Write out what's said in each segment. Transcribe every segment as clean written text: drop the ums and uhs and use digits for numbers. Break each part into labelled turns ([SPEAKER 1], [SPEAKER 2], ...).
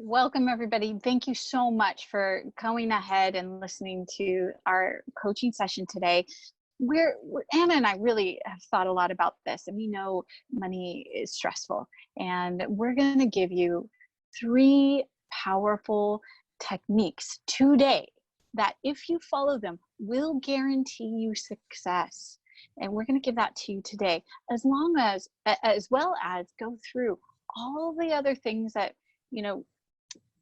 [SPEAKER 1] Welcome, everybody. Thank you so much for going ahead and listening to our coaching session today. Anna and I really have thought a lot about this, and we know money is stressful. And we're going to give you 3 powerful techniques today that, if you follow them, will guarantee you success. And we're going to give that to you today, as well as go through all the other things that,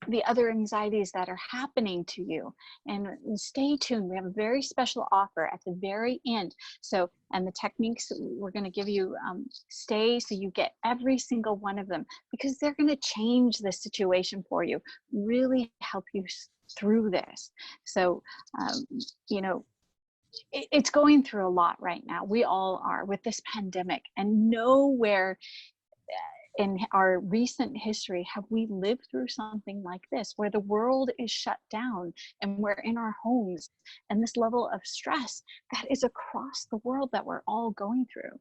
[SPEAKER 1] the other anxieties that are happening to you. And stay tuned. We have a very special offer at the very end. And the techniques we're going to give you, stay so you get every single one of them, because they're going to change the situation for you, really help you through this. So, it's going through a lot right now. We all are, with this pandemic, and nowhere in our recent history have we lived through something like this, where the world is shut down and we're in our homes, and this level of stress that is across the world that we're all going through.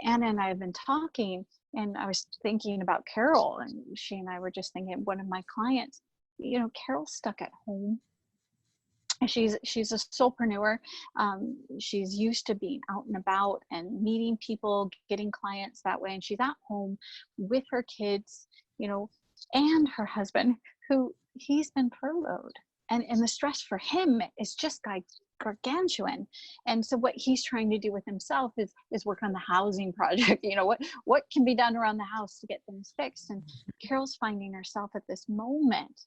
[SPEAKER 1] Anna and I have been talking, and I was thinking about Carol, and she and I were just thinking, one of my clients, Carol's stuck at home. She's a soulpreneur. She's used to being out and about and meeting people, getting clients that way. And she's at home with her kids, and her husband, who he's been furloughed. And the stress for him is just gargantuan. And so what he's trying to do with himself is work on the housing project. What can be done around the house to get things fixed. And Carol's finding herself at this moment,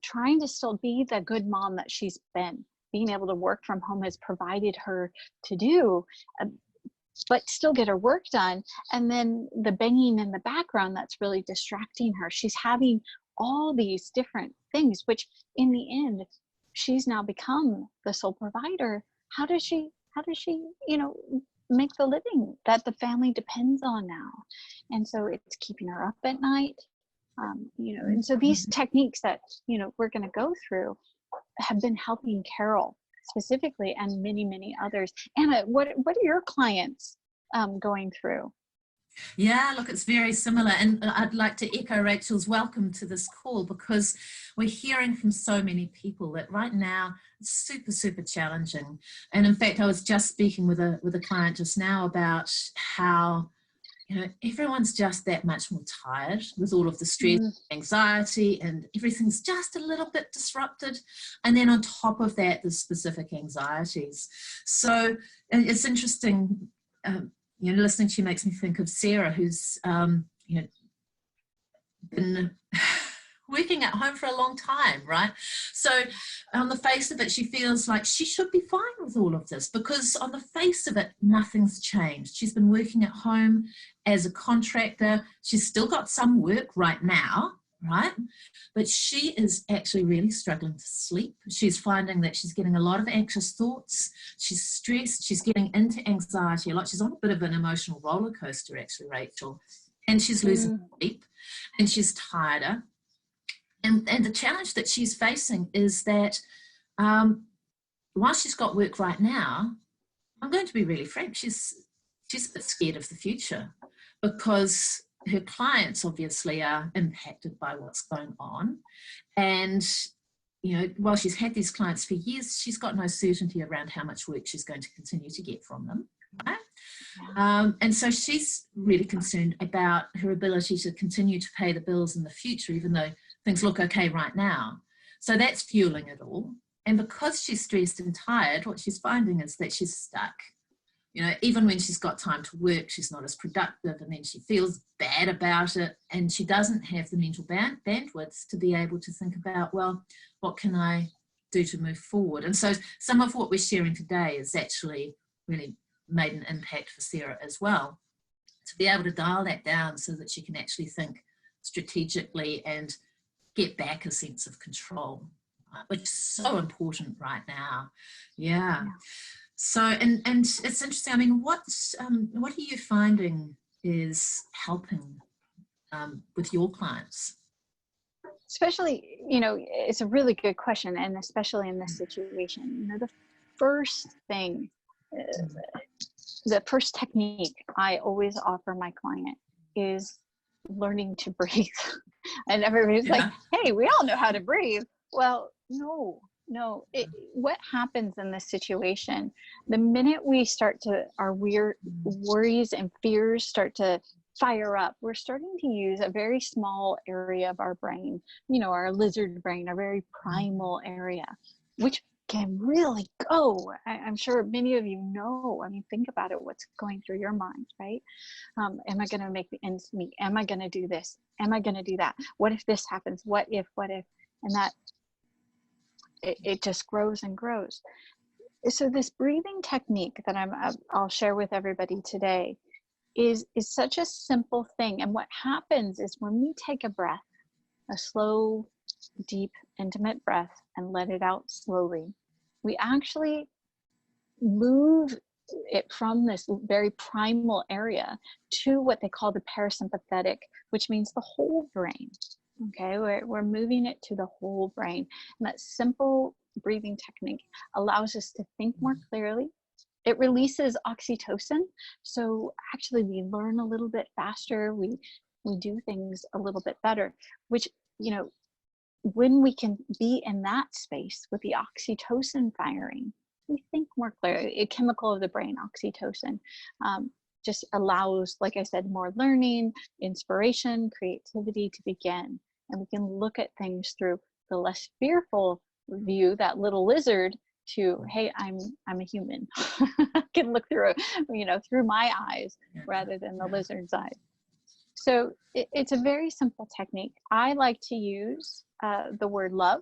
[SPEAKER 1] trying to still be the good mom that she's been. Being able to work from home has provided her to do, but still get her work done. And then the banging in the background, that's really distracting her. She's having all these different things, which in the end, she's now become the sole provider. How does she, make the living that the family depends on now? And so it's keeping her up at night. And so these techniques that, we're going to go through have been helping Carol specifically, and many, many others. Anna, what are your clients going through?
[SPEAKER 2] Yeah, look, it's very similar. And I'd like to echo Rachel's welcome to this call, because we're hearing from so many people that right now it's super, super challenging. And in fact, I was just speaking with a client just now about how everyone's just that much more tired with all of the stress, anxiety, and everything's just a little bit disrupted. And then on top of that, the specific anxieties. So it's interesting, listening to you makes me think of Sarah, who's, been working at home for a long time, right? So on the face of it, she feels like she should be fine with all of this, because on the face of it, nothing's changed. She's been working at home as a contractor. She's still got some work right now, right? But she is actually really struggling to sleep. She's finding that she's getting a lot of anxious thoughts. She's stressed. She's getting into anxiety a lot. She's on a bit of an emotional roller coaster, actually, Rachel. And she's losing sleep, and she's tireder. And the challenge that she's facing is that while she's got work right now, I'm going to be really frank, she's a bit scared of the future, because her clients obviously are impacted by what's going on. And, while she's had these clients for years, she's got no certainty around how much work she's going to continue to get from them. Right? And so she's really concerned about her ability to continue to pay the bills in the future, even though things look okay right now. So that's fueling it all. And because she's stressed and tired, what she's finding is that she's stuck. Even when she's got time to work, she's not as productive, and then she feels bad about it, and she doesn't have the mental bandwidth to be able to think about, well, what can I do to move forward? And so some of what we're sharing today is actually really made an impact for Sarah as well, to be able to dial that down so that she can actually think strategically and get back a sense of control, which is so important right now. Yeah. So, and it's interesting. I mean, what are you finding is helping with your clients?
[SPEAKER 1] Especially, it's a really good question, and especially in this situation, the first thing, the first technique I always offer my client is learning to breathe. And everybody's like,
[SPEAKER 2] Yeah.
[SPEAKER 1] hey, we all know how to breathe. Well, no, no. What happens in this situation, the minute we start to, our weird worries and fears start to fire up, we're starting to use a very small area of our brain, you know, our lizard brain, our very primal area, which can really go. I'm sure many of you know, I mean, think about it, what's going through your mind, right? Am I going to make the ends meet? Am I going to do this? Am I going to do that? What if this happens? What if? And that it just grows and grows. So this breathing technique that I'll share with everybody today is such a simple thing. And what happens is when we take a breath, a slow, deep, intimate breath, and let it out slowly, we actually move it from this very primal area to what they call the parasympathetic, which means the whole brain. Okay, we're moving it to the whole brain. And that simple breathing technique allows us to think more clearly. It releases oxytocin. So actually we learn a little bit faster. We do things a little bit better, which, you know, when we can be in that space with the oxytocin firing, we think more clearly. A chemical of the brain, oxytocin, just allows, like I said, more learning, inspiration, creativity to begin. And we can look at things through the less fearful view, that little lizard, to, hey, I'm a human. I can look through, you know, through my eyes rather than the lizard's eyes. So it's a very simple technique. I like to use the word love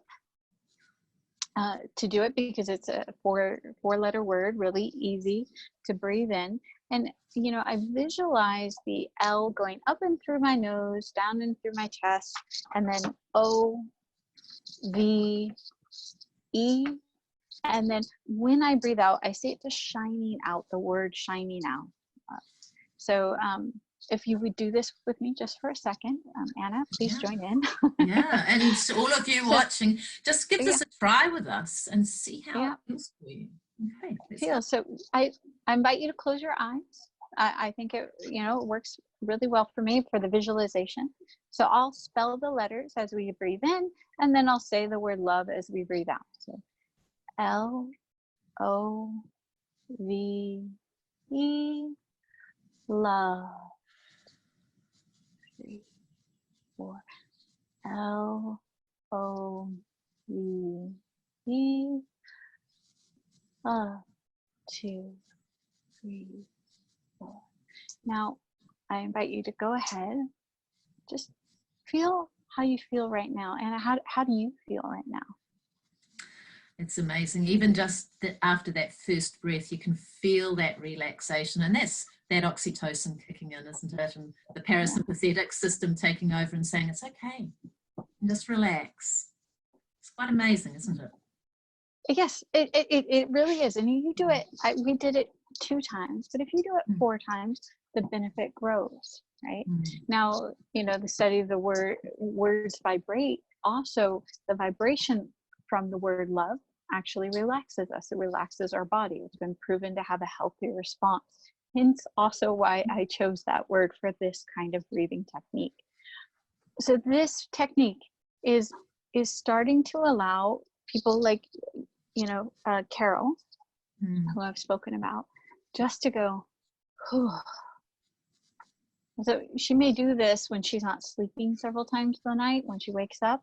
[SPEAKER 1] to do it because it's a four-letter word, really easy to breathe in. And, you know, I visualize the L going up and through my nose, down and through my chest, and then O, V, E. And then when I breathe out, I see it just shining out, the word shining out. So if you would do this with me just for a second, Anna, please join in.
[SPEAKER 2] Yeah, and all of you watching, just give this a try with us and see how it feels for you. Okay,
[SPEAKER 1] so I invite you to close your eyes. I think it, you know, it works really well for me for the visualization. So I'll spell the letters as we breathe in, and then I'll say the word love as we breathe out. So L-O-V-E, love. 3, 4. L-O-V-E, love. 2, 3, 4. Now, I invite you to go ahead. Just feel how you feel right now. And how do you feel right now?
[SPEAKER 2] It's amazing. Even just after that first breath, you can feel that relaxation. And that's that oxytocin kicking in, isn't it? And the parasympathetic system taking over and saying, it's okay. Just relax. It's quite amazing, isn't it?
[SPEAKER 1] Yes, it really is. And you do it, we did it 2 times, but if you do it 4 times, the benefit grows, right? Now, you know, the study of the words vibrate, also the vibration from the word love actually relaxes us. It relaxes our body. It's been proven to have a healthy response. Hence also why I chose that word for this kind of breathing technique. So this technique is starting to allow people like, you know, Carol, who I've spoken about, just to go, whew. So she may do this when she's not sleeping several times a night. When she wakes up,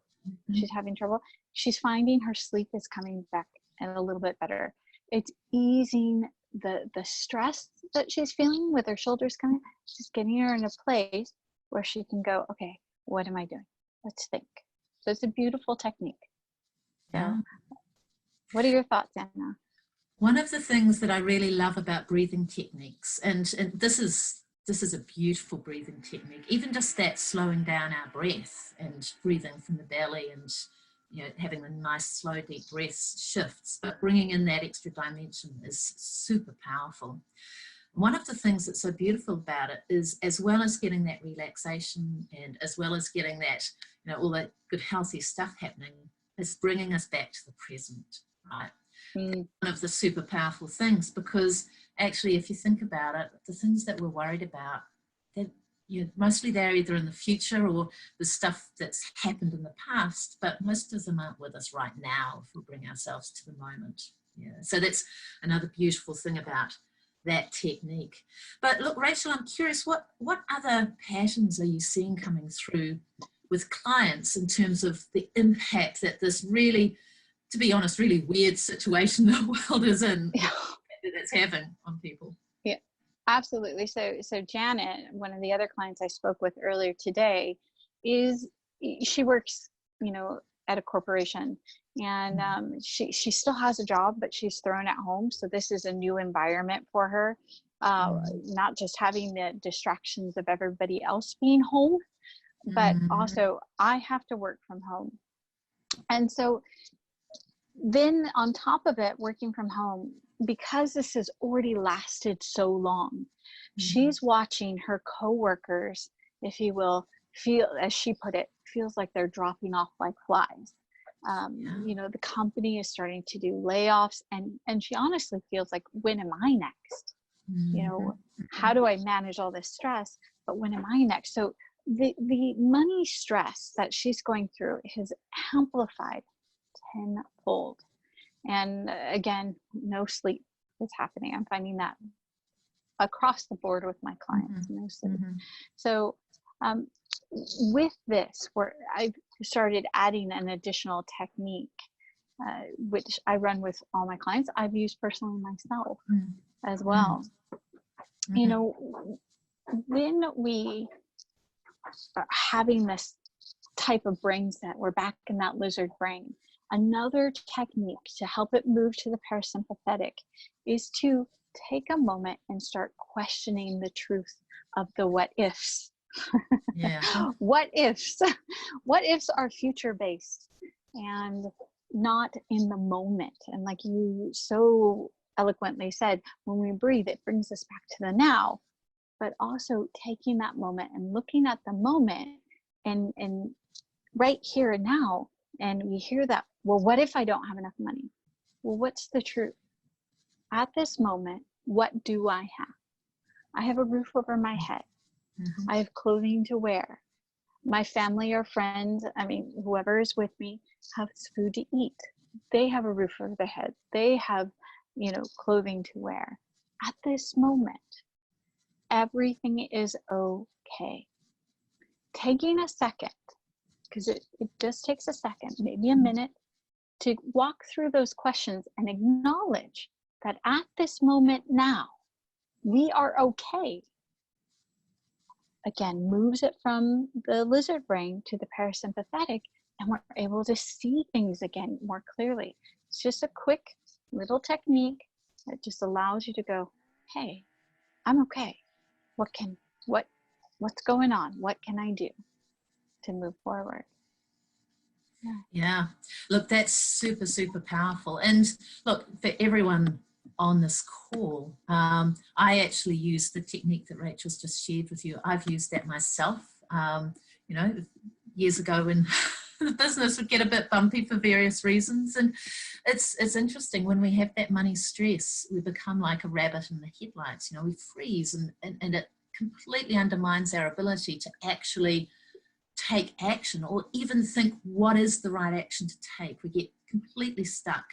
[SPEAKER 1] she's having trouble. She's finding her sleep is coming back and a little bit better. It's easing the stress that she's feeling with her shoulders coming, just getting her in a place where she can go, okay, what am I doing? Let's think. So it's a beautiful technique.
[SPEAKER 2] Yeah.
[SPEAKER 1] What are your thoughts, Anna?
[SPEAKER 2] One of the things that I really love about breathing techniques, and this is a beautiful breathing technique, even just that slowing down our breath and breathing from the belly and, you know, having a nice slow deep breath shifts, but bringing in that extra dimension is super powerful. One of the things that's so beautiful about it is, as well as getting that relaxation and as well as getting that, you know, all that good healthy stuff happening, is bringing us back to the present, right? One of the super powerful things, because actually if you think about it, the things that we're worried about, mostly they're either in the future or the stuff that's happened in the past, but most of them aren't with us right now if we bring ourselves to the moment. Yeah, so that's another beautiful thing about that technique. But look, Rachel, I'm curious, what other patterns are you seeing coming through with clients in terms of the impact that this really, to be honest, really weird situation the world is in, that it's having on people?
[SPEAKER 1] Yeah, absolutely. So Janet, one of the other clients I spoke with earlier today, she works, at a corporation, and she still has a job, but she's thrown at home. So this is a new environment for her, not just having the distractions of everybody else being home, but also I have to work from home. And so then on top of it, working from home, because this has already lasted so long, she's watching her coworkers, if you will, feel, as she put it, feels like they're dropping off like flies. The company is starting to do layoffs, and she honestly feels like, when am I next? How do I manage all this stress? But when am I next? So the money stress that she's going through has amplified tenfold. And again, no sleep is happening. I'm finding that across the board with my clients, no sleep. So with this, where I've started adding an additional technique, which I run with all my clients, I've used personally myself as well. When we are having this type of brain set, we're back in that lizard brain. Another technique to help it move to the parasympathetic is to take a moment and start questioning the truth of the what ifs. What ifs? What ifs are future based and not in the moment. And like you so eloquently said, when we breathe, it brings us back to the now, but also taking that moment and looking at the moment and right here and now. And we hear that, well, what if I don't have enough money? Well, what's the truth? At this moment, what do I have? I have a roof over my head. I have clothing to wear. My family or friends, whoever is with me, has food to eat. They have a roof over their head. They have, clothing to wear. At this moment, everything is okay. Taking a second, because it just takes a second, maybe a minute, to walk through those questions and acknowledge that at this moment now, we are okay. Again, moves it from the lizard brain to the parasympathetic, and we're able to see things again more clearly. It's just a quick little technique that just allows you to go, hey, I'm okay. What's going on? What can I do to move forward?
[SPEAKER 2] Yeah. Look, that's super, super powerful. And look, for everyone on this call, I actually use the technique that Rachel's just shared with you. I've used that myself, years ago when the business would get a bit bumpy for various reasons. And it's interesting, when we have that money stress, we become like a rabbit in the headlights. We freeze, and it completely undermines our ability to actually take action or even think what is the right action to take. We get completely stuck.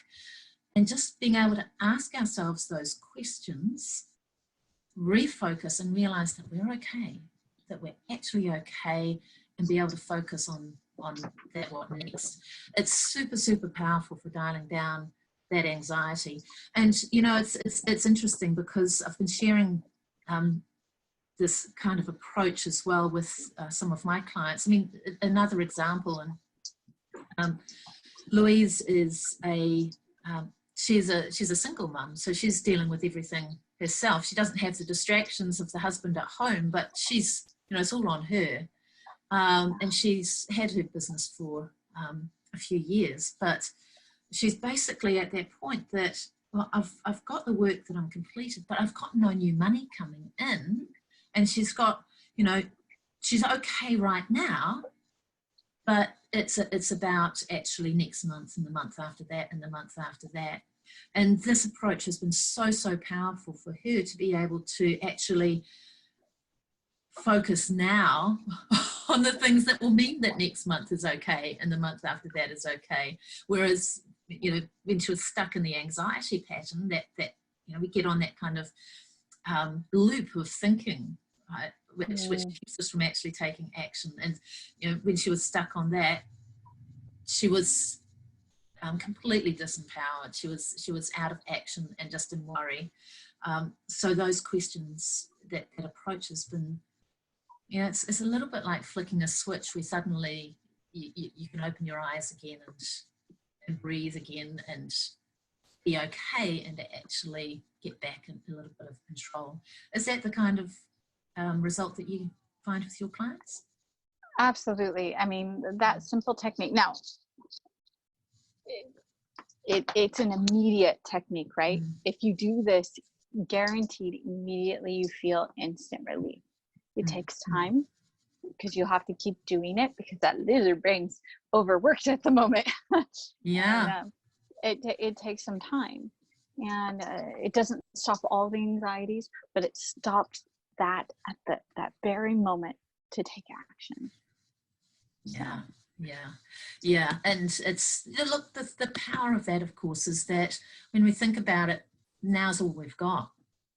[SPEAKER 2] And just being able to ask ourselves those questions, refocus and realize that we're okay, that we're actually okay, and be able to focus on that what next. It's super, super powerful for dialing down that anxiety. And, it's interesting because I've been sharing this kind of approach as well with some of my clients. Another example, and Louise is she's a single mum, so she's dealing with everything herself. She doesn't have the distractions of the husband at home, but she's, it's all on her. And she's had her business for a few years, but she's basically at that point that, well, I've got the work that I'm completed, but I've got no new money coming in. And she's got, she's okay right now, but it's about actually next month and the month after that and the month after that. And this approach has been so, so powerful for her to be able to actually focus now on the things that will mean that next month is okay and the month after that is okay. Whereas, you know, when she was stuck in the anxiety pattern, that you know, we get on that kind of loop of thinking, right, which keeps us from actually taking action. And, you know, when she was stuck on that, she was completely disempowered. She was out of action and just in worry. So those questions, that approach has been, you know, it's a little bit like flicking a switch where suddenly you can open your eyes again and breathe again and be okay, and to actually get back in a little bit of control. Is that the kind of result that you find with your clients?
[SPEAKER 1] Absolutely. I mean, that simple technique. Now, it's an immediate technique, right? If you do this, guaranteed immediately you feel instant relief. It takes time because you have to keep doing it, because that lizard brain's overworked at the moment.
[SPEAKER 2] Yeah.
[SPEAKER 1] And, it takes some time, and it doesn't stop all the anxieties, but it stops that at that very moment to take action.
[SPEAKER 2] Yeah. Yeah. And it's, you know, look, the power of that, of course, is that when we think about it, now's all we've got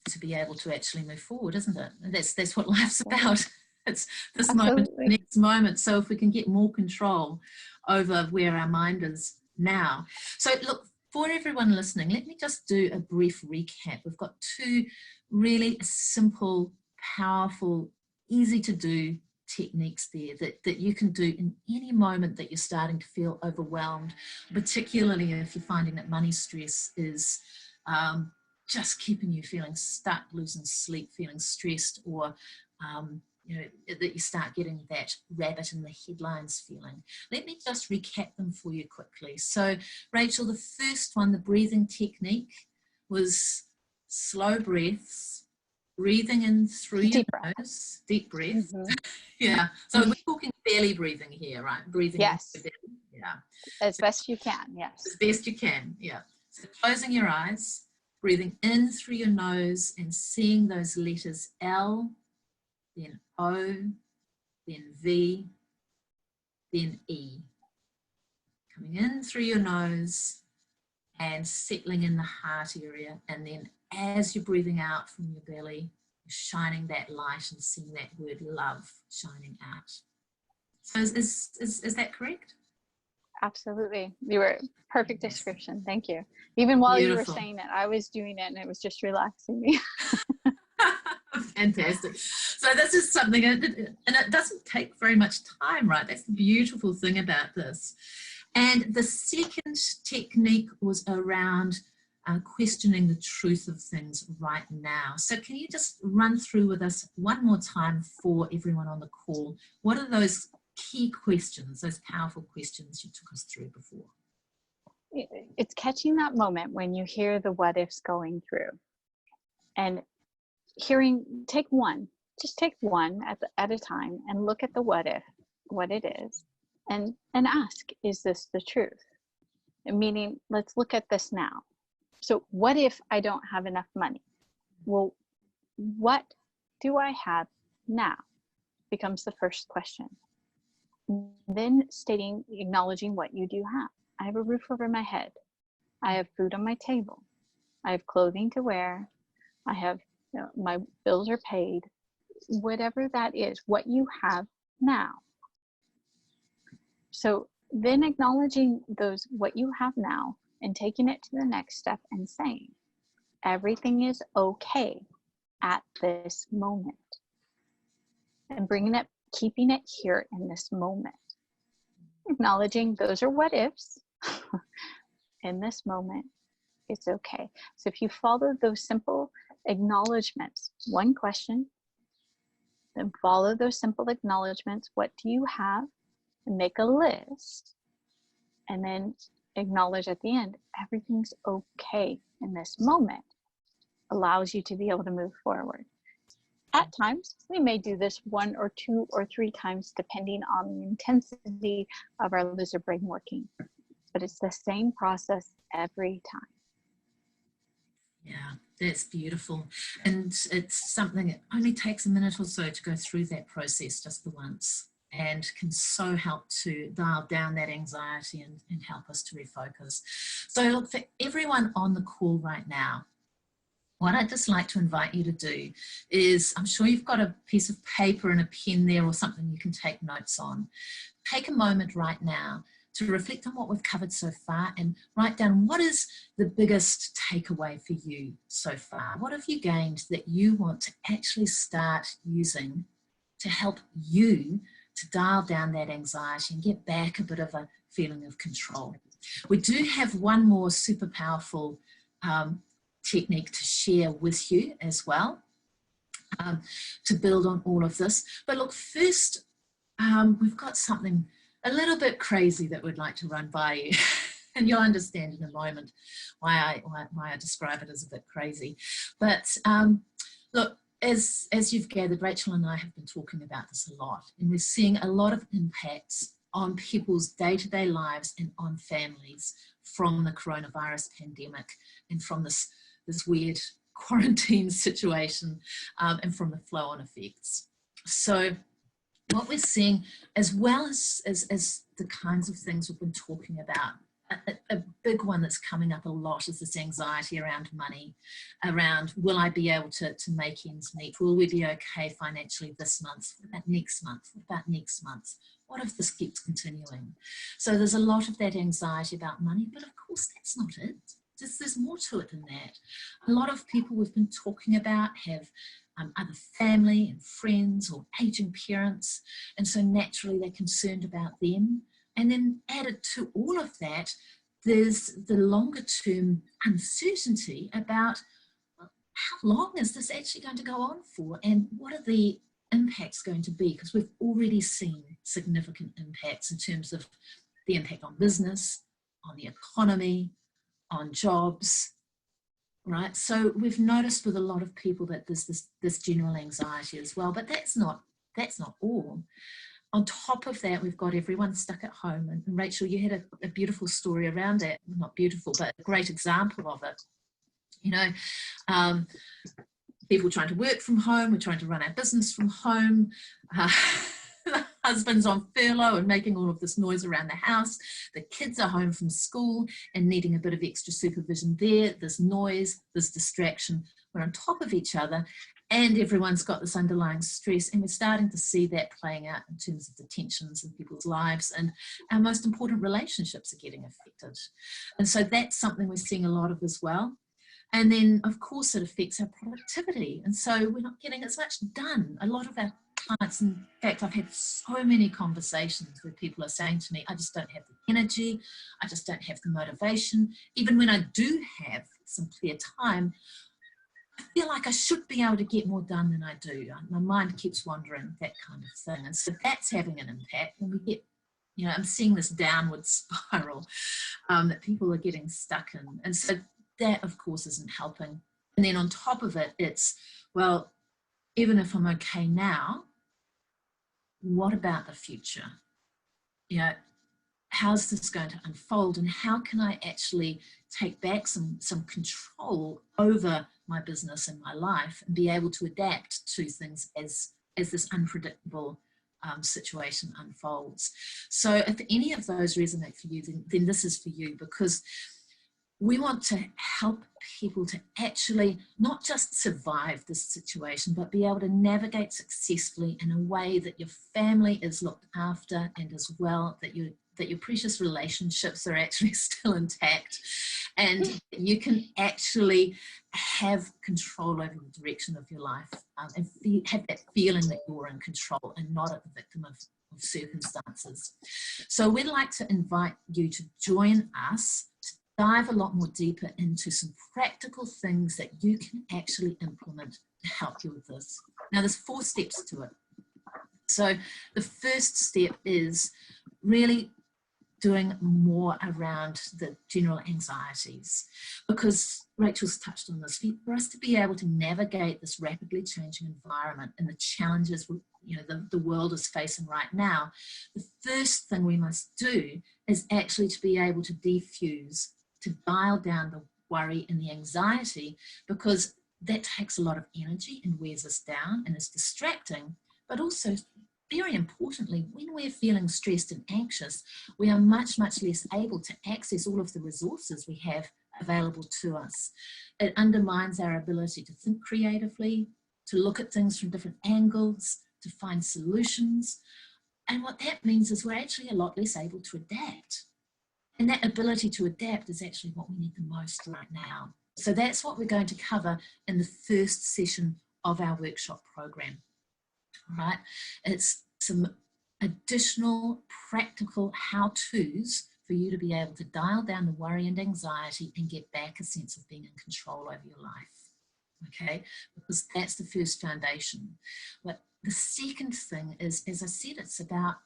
[SPEAKER 2] to be able to actually move forward, isn't it? And that's what life's about. It's this moment, the next moment. So if we can get more control over where our mind is now. So look, for everyone listening, let me just do a brief recap. We've got two really simple, powerful, easy to do techniques there that you can do in any moment that you're starting to feel overwhelmed, particularly if you're finding that money stress is just keeping you feeling stuck, losing sleep, feeling stressed, or you know, that you start getting that rabbit in the headlines feeling. Let me just recap them for you quickly. So Rachel, the first one, the breathing technique, was slow breaths, breathing in through your nose, deep breath. Yeah. So we're talking belly breathing here, right? Breathing into the belly. Yeah.
[SPEAKER 1] As best you can, yes.
[SPEAKER 2] As best you can, yeah. So closing your eyes, breathing in through your nose and seeing those letters L, then O, then V, then E. Coming in through your nose and settling in the heart area. And then as you're breathing out from your belly, shining that light and seeing that word love shining out. So is that correct?
[SPEAKER 1] Absolutely. You were perfect description. Thank you. Even while you were saying it, I was doing it and it was just relaxing me.
[SPEAKER 2] Fantastic. So this is something, and it doesn't take very much time, right? That's the beautiful thing about this. And the second technique was around questioning the truth of things right now. So can you just run through with us one more time for everyone on the call? What are those key questions, those powerful questions you took us through before?
[SPEAKER 1] It's catching that moment when you hear the what ifs going through, and take one at a time and look at the what if, what it is, and ask, is this the truth? Meaning, let's look at this now. So what if I don't have enough money? Well, what do I have now? Becomes the first question. Then acknowledging what you do have. I have a roof over my head. I have food on my table. I have clothing to wear. I have, my bills are paid. Whatever that is, what you have now. So then acknowledging what you have now, and taking it to the next step and saying, everything is okay at this moment. And keeping it here in this moment. Acknowledging those are what ifs. In this moment, it's okay. So if you follow those simple acknowledgements, one question, then follow those simple acknowledgements, what do you have? And make a list. And then acknowledge at the end, everything's okay in this moment, allows you to be able to move forward. At times, we may do this 1 or 2 or 3 times, depending on the intensity of our lizard brain working. But it's the same process every time.
[SPEAKER 2] Yeah, That's beautiful. And it's something that only takes a minute or so to go through that process just the once, and can so help to dial down that anxiety and help us to refocus. So look, for everyone on the call right now, what I'd just like to invite you to do is, I'm sure you've got a piece of paper and a pen there or something you can take notes on. Take a moment right now to reflect on what we've covered so far and write down what is the biggest takeaway for you so far. What have you gained that you want to actually start using to help you to dial down that anxiety and get back a bit of a feeling of control? We do have one more super powerful technique to share with you as well, to build on all of this. But look, first, we've got something a little bit crazy that we'd like to run by you. And you'll understand in a moment why I describe it as a bit crazy. But look, as you've gathered, Rachel and I have been talking about this a lot, and we're seeing a lot of impacts on people's day-to-day lives and on families from the coronavirus pandemic and from this weird quarantine situation, and from the flow-on effects. So what we're seeing, as well as the kinds of things we've been talking about, a big one that's coming up a lot is this anxiety around money, around will I be able to make ends meet? Will we be okay financially this month? What about next month? What about next month? What if this keeps continuing? So there's a lot of that anxiety about money, but of course that's not it. There's more to it than that. A lot of people we've been talking about have other family and friends or aging parents, and so naturally they're concerned about them. And then added to all of that, there's the longer term uncertainty about, well, how long is this actually going to go on for, and what are the impacts going to be? Because we've already seen significant impacts in terms of the impact on business, on the economy, on jobs, right? So we've noticed with a lot of people that there's this general anxiety as well, but that's not all. On top of that, we've got everyone stuck at home. And Rachel, you had a beautiful story around it. Not beautiful, but a great example of it. You know, people trying to work from home. We're trying to run our business from home. The husband's on furlough and making all of this noise around the house. The kids are home from school and needing a bit of extra supervision there. There's noise, there's distraction. We're on top of each other. And everyone's got this underlying stress, and we're starting to see that playing out in terms of the tensions in people's lives, and our most important relationships are getting affected. And so that's something we're seeing a lot of as well. And then, of course, it affects our productivity. And so we're not getting as much done. A lot of our clients, in fact, I've had so many conversations where people are saying to me, I just don't have the energy, I just don't have the motivation. Even when I do have some clear time, I feel like I should be able to get more done than I do. My mind keeps wandering, that kind of thing. And so that's having an impact. And we get, you know, I'm seeing this downward spiral that people are getting stuck in. And so that, of course, isn't helping. And then on top of it, it's, well, even if I'm okay now, what about the future? You know, how's this going to unfold, and how can I actually take back some control over my business and my life and be able to adapt to things as this unpredictable situation unfolds. So if any of those resonate for you, then this is for you, because we want to help people to actually not just survive this situation, but be able to navigate successfully in a way that your family is looked after, and as well that your precious relationships are actually still intact, and you can actually have control over the direction of your life, and have that feeling that you're in control and not at the victim of circumstances. So we'd like to invite you to join us to dive a lot more deeper into some practical things that you can actually implement to help you with this. Now, there's 4 steps to it. So the first step is really doing more around the general anxieties, because Rachel's touched on this. For us to be able to navigate this rapidly changing environment and the challenges the world is facing right now, the first thing we must do is actually to be able to defuse, to dial down worry and the anxiety, because that takes a lot of energy and wears us down and is distracting. But also, very importantly, when we're feeling stressed and anxious, we are much, much less able to access all of the resources we have available to us. It undermines our ability to think creatively, to look at things from different angles, to find solutions. And what that means is we're actually a lot less able to adapt. And that ability to adapt is actually what we need the most right now. So that's what we're going to cover in the first session of our workshop program. Right? It's some additional practical how-tos for you to be able to dial down the worry and anxiety and get back a sense of being in control over your life. Okay? Because that's the first foundation. But the second thing is, as I said, it's about,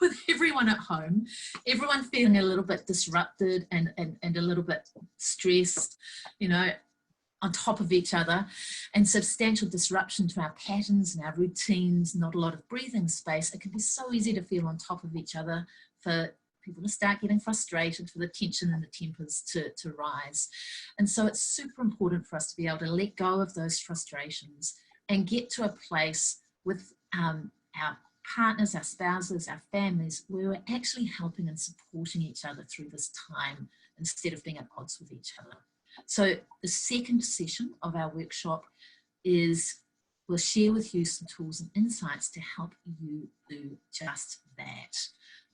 [SPEAKER 2] with everyone at home, everyone feeling a little bit disrupted and a little bit stressed, on top of each other, and substantial disruption to our patterns and our routines, not a lot of breathing space. It can be so easy to feel on top of each other, for people to start getting frustrated, for the tension and the tempers to rise. And so it's super important for us to be able to let go of those frustrations and get to a place with our partners, our spouses, our families, where we're actually helping and supporting each other through this time instead of being at odds with each other. So the second session of our workshop we'll share with you some tools and insights to help you do just that.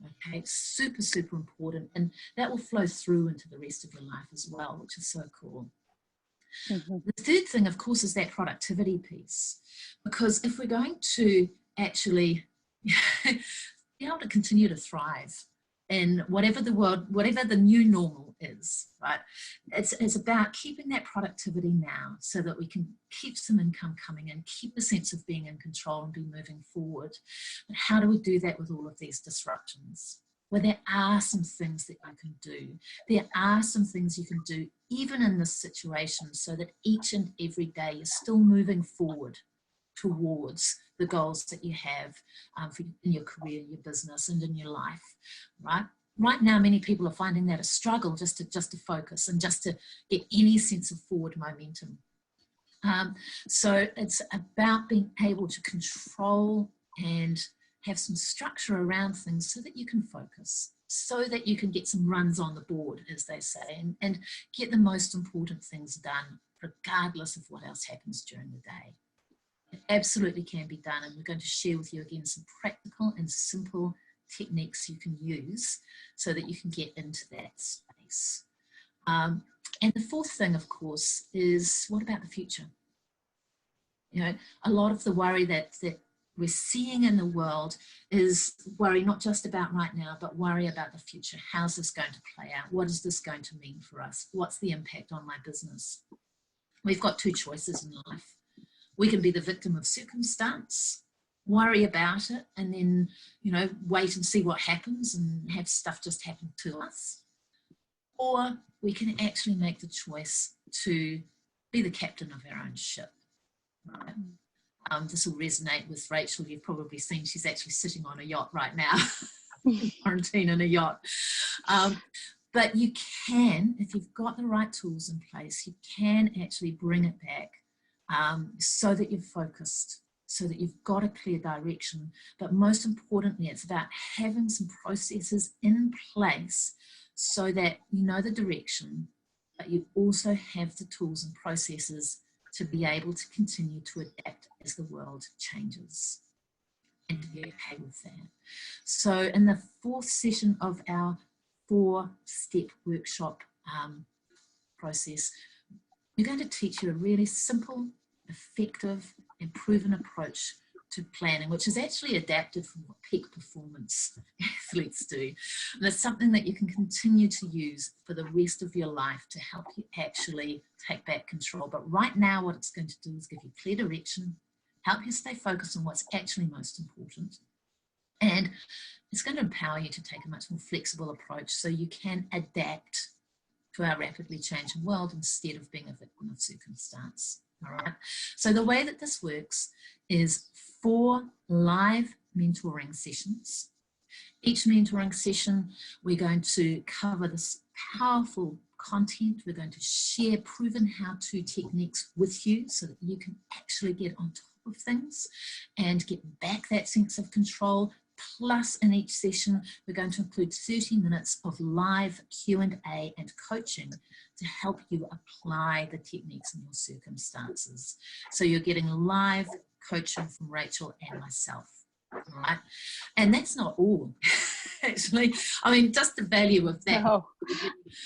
[SPEAKER 2] Okay, super, super important. And that will flow through into the rest of your life as well, which is so cool. Mm-hmm. The third thing, of course, is that productivity piece. Because if we're going to actually be able to continue to thrive in whatever the new normal is, right? It's about keeping that productivity now so that we can keep some income coming in, keep the sense of being in control and be moving forward. But how do we do that with all of these disruptions? Well, there are some things that you can do. There are some things you can do even in this situation, so that each and every day you're still moving forward towards the goals that you have in your career, your business, and in your life, right? Right now, many people are finding that a struggle just to focus and just to get any sense of forward momentum. So it's about being able to control and have some structure around things so that you can focus, so that you can get some runs on the board, as they say, and get the most important things done, regardless of what else happens during the day. It absolutely can be done, and we're going to share with you again some practical and simple techniques you can use so that you can get into that space. And the fourth thing, of course, is what about the future? A lot of the worry that we're seeing in the world is worry not just about right now, but worry about the future. How's this going to play out? What is this going to mean for us? What's the impact on my business? We've got two choices in life. We can be the victim of circumstance, worry about it, and then, wait and see what happens and have stuff just happen to us. Or we can actually make the choice to be the captain of our own ship. Right? This will resonate with Rachel. You've probably seen she's actually sitting on a yacht right now, quarantine in a yacht. But you can, if you've got the right tools in place, you can actually bring it back so that you're focused, so that you've got a clear direction. But most importantly, it's about having some processes in place so that you know the direction, but you also have the tools and processes to be able to continue to adapt as the world changes, and to be okay with that. So in the fourth session of our 4-step workshop process, we're going to teach you a really simple, effective, and proven approach to planning, which is actually adapted from what peak performance athletes do. And it's something that you can continue to use for the rest of your life to help you actually take back control. But right now, what it's going to do is give you clear direction, help you stay focused on what's actually most important, and it's going to empower you to take a much more flexible approach so you can adapt to our rapidly changing world instead of being a victim of circumstance. All right. So the way that this works is 4 live mentoring sessions. Each mentoring session, we're going to cover this powerful content. We're going to share proven how-to techniques with you so that you can actually get on top of things and get back that sense of control. Plus, in each session, we're going to include 30 minutes of live Q&A and coaching to help you apply the techniques in your circumstances. So you're getting live coaching from Rachel and myself. Right, and that's not all. Actually, I mean, just the value of that,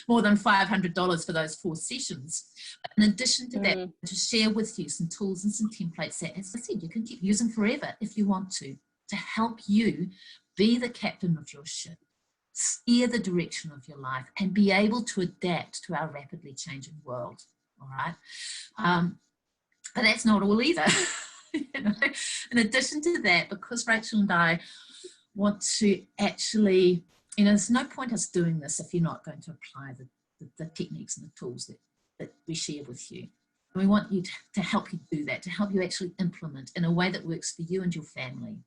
[SPEAKER 2] more than $500 for those 4 sessions. But in addition to that, to share with you some tools and some templates that, as I said, you can keep using forever if you want to help you be the captain of your ship, steer the direction of your life, and be able to adapt to our rapidly changing world. All right, but that's not all either. You know, in addition to that, because Rachel and I want to actually, you know, there's no point us doing this if you're not going to apply the techniques and the tools that we share with you. And we want you to help you do that, to help you actually implement in a way that works for you and your family.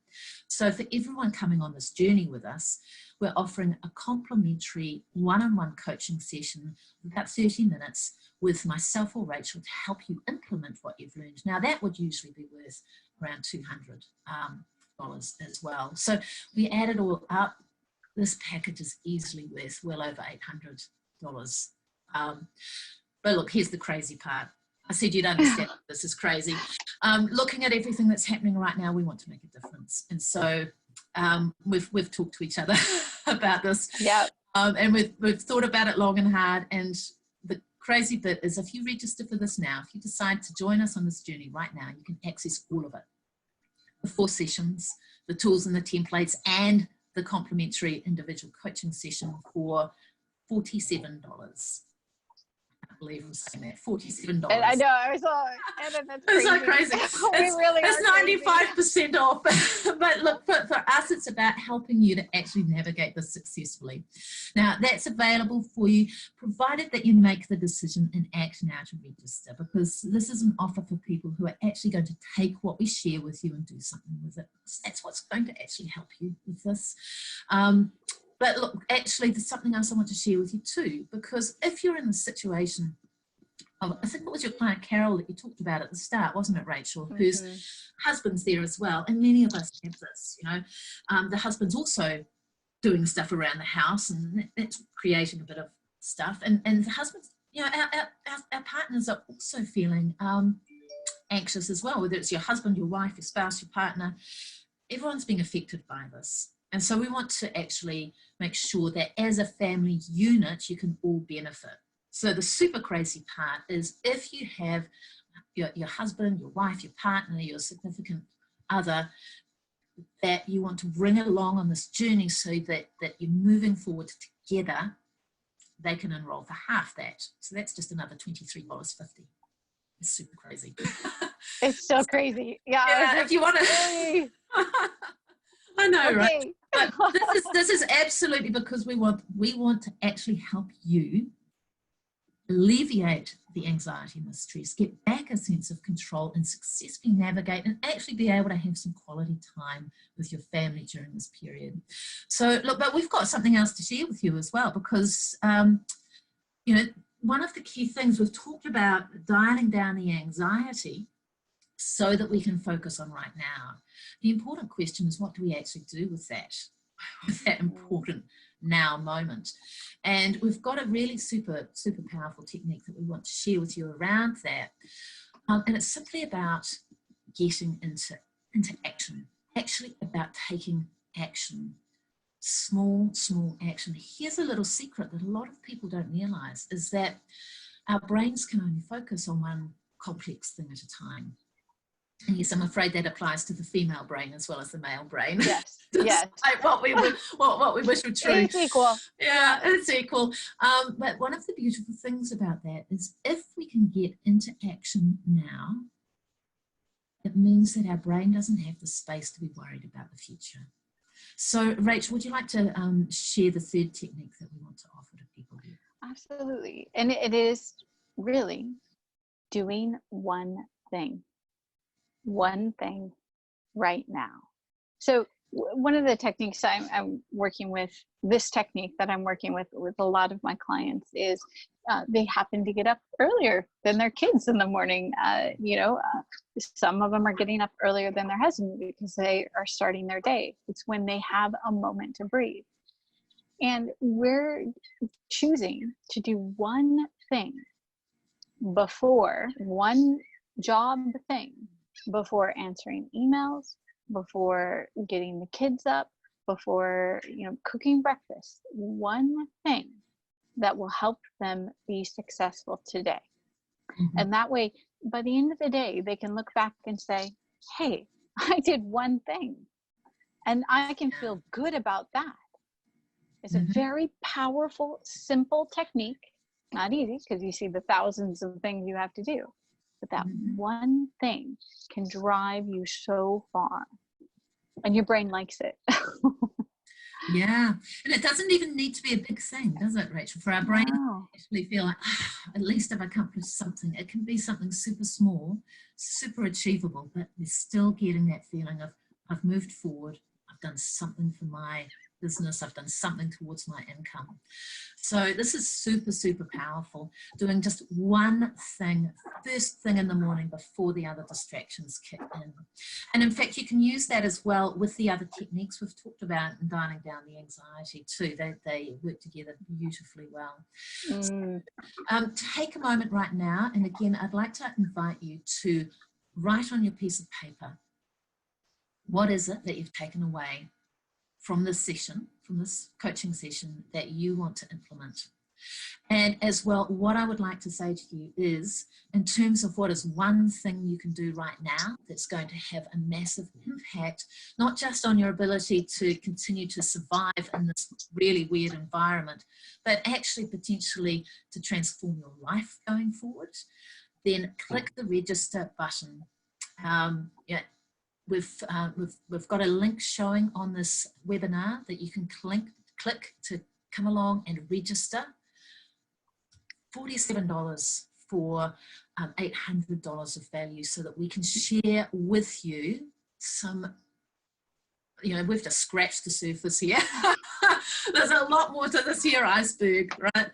[SPEAKER 2] So for everyone coming on this journey with us, we're offering a complimentary one-on-one coaching session, about 30 minutes, with myself or Rachel to help you implement what you've learned. Now that would usually be worth around $200 as well. So we add it all up. This package is easily worth well over $800. But look, here's the crazy part. I said you'd understand this is crazy. Looking at everything that's happening right now, we want to make a difference. And so we've talked to each other about this.
[SPEAKER 1] Yeah.
[SPEAKER 2] And we've thought about it long and hard. And the crazy bit is, if you register for this now, if you decide to join us on this journey right now, you can access all of it. The 4 sessions, the tools and the templates, and the complimentary individual coaching session for $47. I believe I'm saying that, $47.
[SPEAKER 1] And I know, I saw, and that's crazy.
[SPEAKER 2] It's so crazy. It's 95% off. But look, for us, it's about helping you to actually navigate this successfully. Now, that's available for you, provided that you make the decision and act now to register, because this is an offer for people who are actually going to take what we share with you and do something with it. That's what's going to actually help you with this. But look, actually, there's something else I want to share with you too, because if you're in the situation of, I think it was your client Carol that you talked about at the start, wasn't it, Rachel, whose husband's there as well, and many of us have this, you know, the husband's also doing stuff around the house, and that's creating a bit of stuff, and the husband's, you know, our partners are also feeling anxious as well, whether it's your husband, your wife, your spouse, your partner, everyone's being affected by this. And so we want to actually make sure that as a family unit, you can all benefit. So the super crazy part is, if you have your husband, your wife, your partner, your significant other, that you want to bring along on this journey so that you're moving forward together, they can enroll for half that. So that's just another $23.50. It's super crazy.
[SPEAKER 1] It's so crazy. Yeah,
[SPEAKER 2] if you want to. I know,
[SPEAKER 1] okay.
[SPEAKER 2] Right? But this is absolutely because we want to actually help you alleviate the anxiety and the stress, get back a sense of control, and successfully navigate and actually be able to have some quality time with your family during this period. So look, but we've got something else to share with you as well, because you know, one of the key things we've talked about, dialing down the anxiety so that we can focus on right now. The important question is, what do we actually do with that important now moment? And we've got a really super powerful technique that we want to share with you around that. And it's simply about getting into action, actually about taking action, small action. Here's a little secret that a lot of people don't realize, is that our brains can only focus on one complex thing at a time. And yes, I'm afraid that applies to the female brain as well as the male brain.
[SPEAKER 1] Yes, yes.
[SPEAKER 2] Like what we wish were true.
[SPEAKER 1] It's equal.
[SPEAKER 2] Yeah, it's equal. But one of the beautiful things about that is, if we can get into action now, it means that our brain doesn't have the space to be worried about the future. So, Rachel, would you like to share the third technique that we want to offer to people here?
[SPEAKER 1] Absolutely. And it is really doing one thing right now. So one of the techniques I'm working with, this technique that I'm working with a lot of my clients is they happen to get up earlier than their kids in the morning. Some of them are getting up earlier than their husband because they are starting their day. It's when they have a moment to breathe. And we're choosing to do one thing before, one job thing before answering emails, before getting the kids up, before cooking breakfast. One thing that will help them be successful today.
[SPEAKER 2] Mm-hmm.
[SPEAKER 1] And that way, by the end of the day, they can look back and say, hey, I did one thing, and I can feel good about that. It's a very powerful, simple technique. Not easy, because you see the thousands of things you have to do. But that one thing can drive you so far. And your brain likes it.
[SPEAKER 2] Yeah. And it doesn't even need to be a big thing, does it, Rachel? For our brain to actually feel like, at least I've accomplished something. It can be something super small, super achievable, but we're still getting that feeling of, I've moved forward. I've done something for my business. I've done something towards my income. So this is super, super powerful. Doing just one thing, first thing in the morning before the other distractions kick in. And in fact, you can use that as well with the other techniques we've talked about in dialing down the anxiety too. They work together beautifully well. So, take a moment right now. And again, I'd like to invite you to write on your piece of paper, what is it that you've taken away from this session, from this coaching session, that you want to implement. And as well, what I would like to say to you is, in terms of what is one thing you can do right now that's going to have a massive impact, not just on your ability to continue to survive in this really weird environment, but actually potentially to transform your life going forward, then click the register button. We've got a link showing on this webinar that you can click to come along and register. $47 for $800 of value, so that we can share with you some, we've just scratched the surface here. There's a lot more to this here iceberg, right?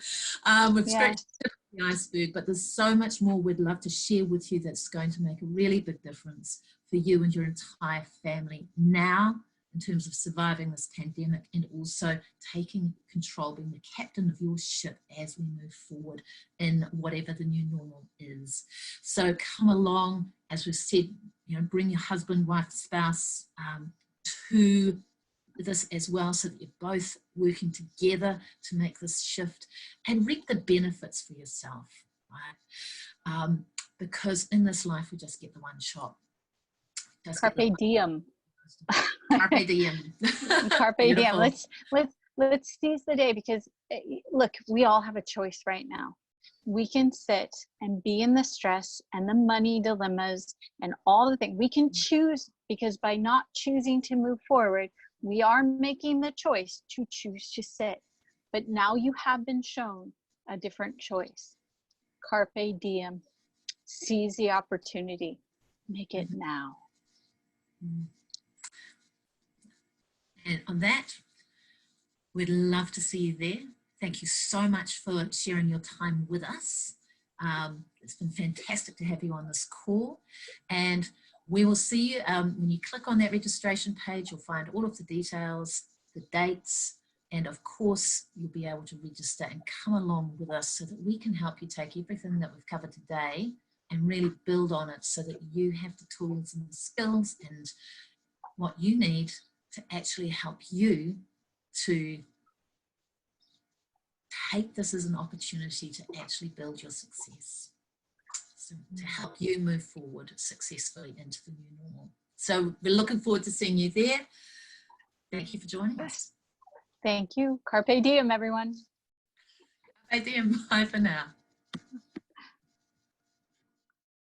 [SPEAKER 2] We've scratched the iceberg, but there's so much more we'd love to share with you that's going to make a really big difference for you and your entire family now, in terms of surviving this pandemic, and also taking control, being the captain of your ship as we move forward in whatever the new normal is. So come along, as we've said, bring your husband, wife, spouse to this as well, so that you're both working together to make this shift and reap the benefits for yourself, right? Because in this life, we just get the one shot.
[SPEAKER 1] Carpe diem.
[SPEAKER 2] Carpe diem.
[SPEAKER 1] Carpe diem. Let's seize the day, because look, we all have a choice right now. We can sit and be in the stress and the money dilemmas and all the things. We can choose, because by not choosing to move forward, we are making the choice to choose to sit. But now you have been shown a different choice. Carpe diem. Seize the opportunity. Make it now.
[SPEAKER 2] And on that, we'd love to see you there. Thank you so much for sharing your time with us. It's been fantastic to have you on this call, and we will see you when you click on that registration page. You'll find all of the details, the dates, and of course you'll be able to register and come along with us so that we can help you take everything that we've covered today and really build on it, so that you have the tools and the skills and what you need to actually help you to take this as an opportunity to actually build your success. So to help you move forward successfully into the new normal. So we're looking forward to seeing you there. Thank you for joining us.
[SPEAKER 1] Thank you. Carpe diem, everyone.
[SPEAKER 2] Carpe diem. Bye for now.